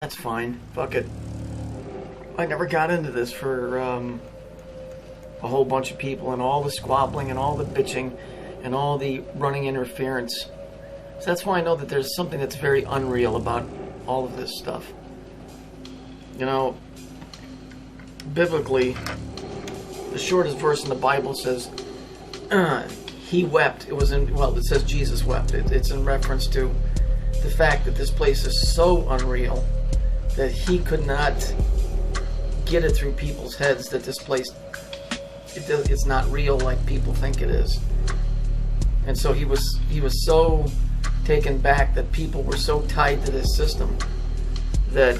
That's fine. Fuck it. I never got into this for a whole bunch of people and all the squabbling and all the bitching and all the running interference. So that's why I know that there's something that's very unreal about all of this stuff. You know, biblically, the shortest verse in the Bible says, he wept. It was in, well, it says Jesus wept. It's in reference to the fact that this place is so unreal that he could not get it through people's heads that this place, it's not real like people think it is. And so he was so taken back that people were so tied to this system that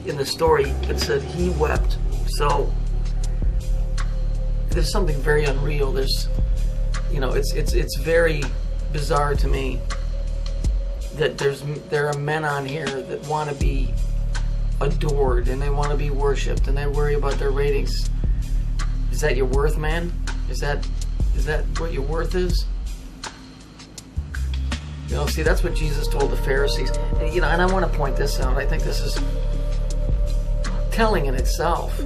in the story it said he wept. So there's something very unreal. There's, you know, it's very bizarre to me that there are men on here that want to be adored and they want to be worshipped and they worry about their ratings. Is that your worth, man? Is that what your worth is? You know, see, that's what Jesus told the Pharisees. And, you know, and I want to point this out. I think this is telling in itself.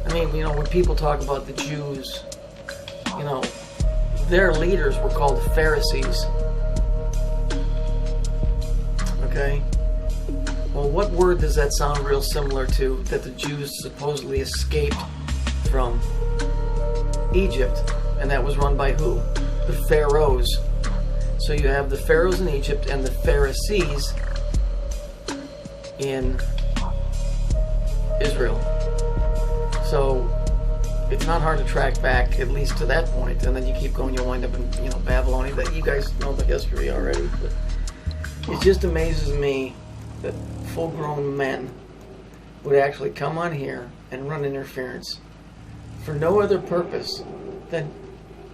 I mean, you know, when people talk about the Jews, you know, their leaders were called Pharisees. Okay? Well, what word does that sound real similar to that the Jews supposedly escaped from? Egypt. And that was run by who? The Pharaohs. So you have the Pharaohs in Egypt and the Pharisees in Israel. So it's not hard to track back, at least to that point, and then you keep going, you'll wind up in, you know, Babylonia. That you guys know the history already. But it just amazes me that full-grown men would actually come on here and run interference for no other purpose than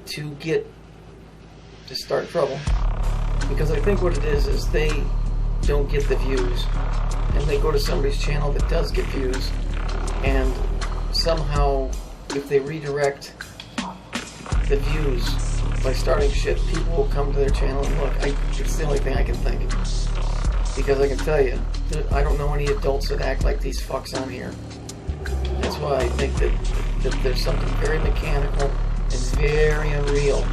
to start trouble. Because I think what it is they don't get the views, and they go to somebody's channel that does get views, and somehow if they redirect the views by starting shit, people will come to their channel and look. It's the only thing I can think. Because I can tell you, I don't know any adults that act like these fucks on here. That's why I think that there's something very mechanical and very unreal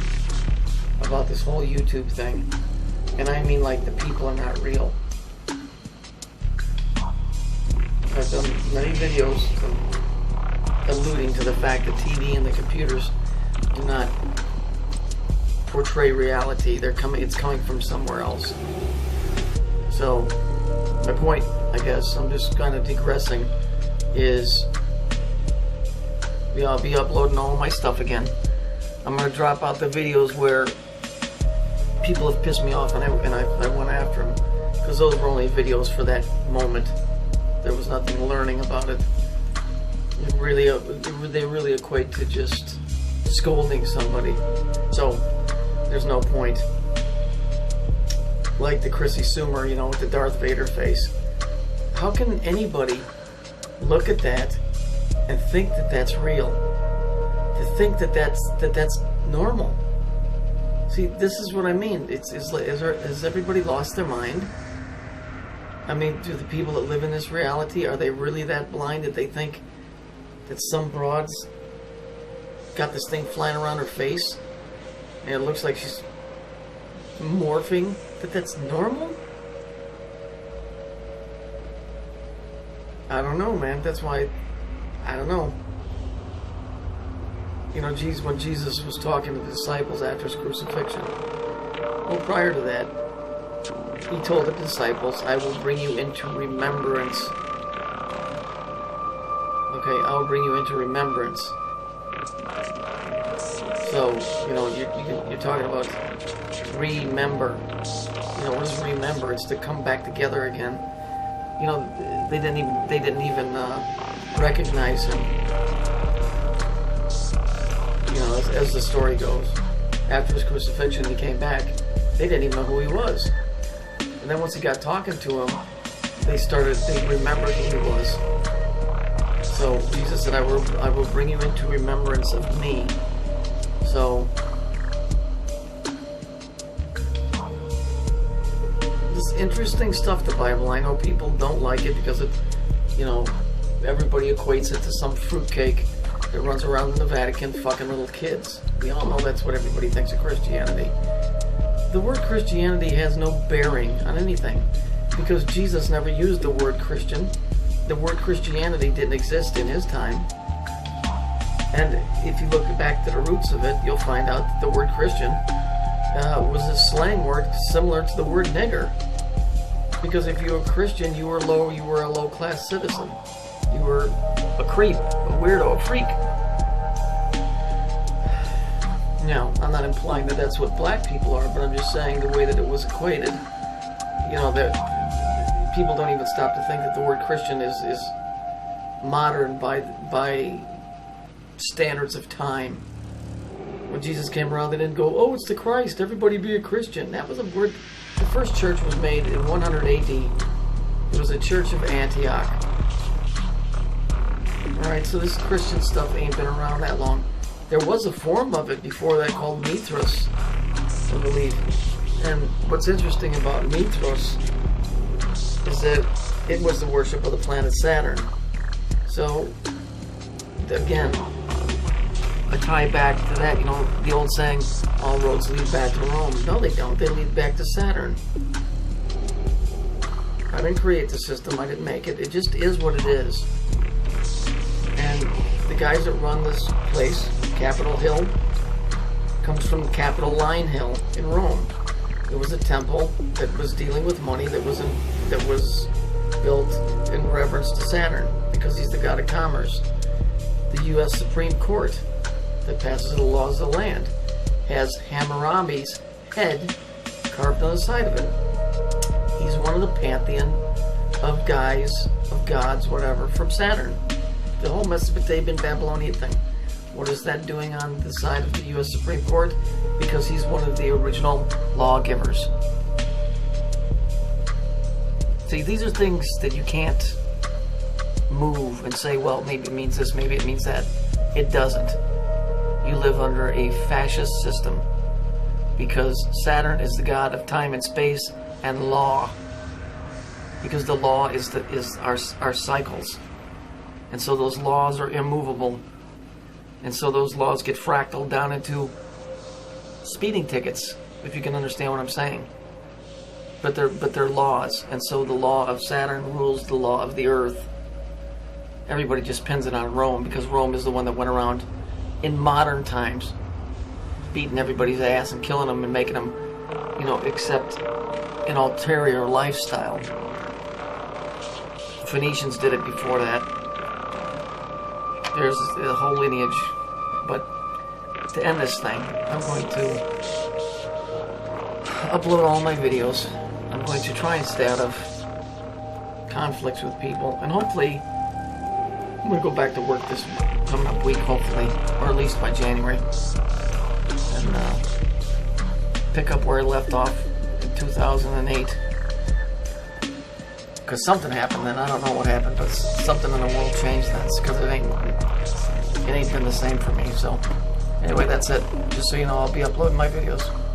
about this whole YouTube thing. And I mean, like, the people are not real. I've done many videos alluding to the fact that TV and the computers do not portray reality. It's coming from somewhere else. So, my point, I guess, I'm just kind of digressing, is I'll be uploading all my stuff again. I'm going to drop out the videos where people have pissed me off and I went after them. Because those were only videos for that moment. There was nothing learning about it. They really equate to just scolding somebody. So, there's no point. Like the Chrissy Sumer, you know, with the Darth Vader face. How can anybody look at that and think that that's real? To think that that's normal? See, this is what I mean. Has everybody lost their mind? I mean, do the people that live in this reality, are they really that blind that they think that some broad's got this thing flying around her face and it looks like she's morphing, that's normal? I don't know, man. That's why, I don't know. You know, when Jesus was talking to the disciples after his crucifixion, well, prior to that, he told the disciples, I will bring you into remembrance. Okay, I'll bring you into remembrance. So, you know, you're talking about remember. You know, what is remember? It's to come back together again. You know, they didn't even recognize him. You know, as the story goes, after his crucifixion, he came back. They didn't even know who he was. And then once he got talking to him, they remembered who he was. So Jesus said, I will bring you into remembrance of me. So interesting stuff, the Bible. I know people don't like it because it, you know, everybody equates it to some fruitcake that runs around in the Vatican fucking little kids. We all know that's what everybody thinks of Christianity. The word Christianity has no bearing on anything because Jesus never used the word Christian. The word Christianity didn't exist in his time. And if you look back to the roots of it, you'll find out that the word Christian was a slang word similar to the word nigger. Because if you were Christian, you were a low-class citizen. You were a creep, a weirdo, a freak. Now, I'm not implying that that's what black people are, but I'm just saying the way that it was equated. You know, that people don't even stop to think that the word Christian is modern by standards of time. When Jesus came around, they didn't go, "Oh, it's the Christ, everybody be a Christian." That was a word. The first church was made in 100 AD. It was a church of Antioch. Alright, so this Christian stuff ain't been around that long. There was a form of it before that called Mithras, I believe. And what's interesting about Mithras is that it was the worship of the planet Saturn. So, again, a tie back to that, you know, the old saying, all roads lead back to Rome. No, they don't. They lead back to Saturn. I didn't create the system. I didn't make it. It just is what it is. And the guys that run this place, Capitol Hill, comes from Capitol Line Hill in Rome. It was a temple that was dealing with money that was built in reverence to Saturn because he's the god of commerce. The U.S. Supreme Court that passes the laws of the land has Hammurabi's head carved on the side of it. He's one of the pantheon of gods, whatever, from Saturn. The whole Mesopotamian Babylonian thing. What is that doing on the side of the U.S. Supreme Court? Because he's one of the original lawgivers. See, these are things that you can't move and say, well, maybe it means this, maybe it means that. It doesn't. You live under a fascist system because Saturn is the god of time and space and law. Because the law is our cycles. And so those laws are immovable. And so those laws get fractaled down into speeding tickets, if you can understand what I'm saying. But they're laws. And so the law of Saturn rules the law of the Earth. Everybody just pins it on Rome because Rome is the one that went around in modern times beating everybody's ass and killing them and making them, you know, accept an ulterior lifestyle. The Phoenicians did it before that. There's a whole lineage. But to end this thing, I'm going to upload all my videos. I'm going to try and stay out of conflicts with people. And hopefully, I'm going to go back to work this coming up week, hopefully. Or at least by January. And pick up where I left off in 2008. Because something happened then. I don't know what happened, but something in the world changed then. Because it ain't been the same for me. So, anyway, that's it. Just so you know, I'll be uploading my videos.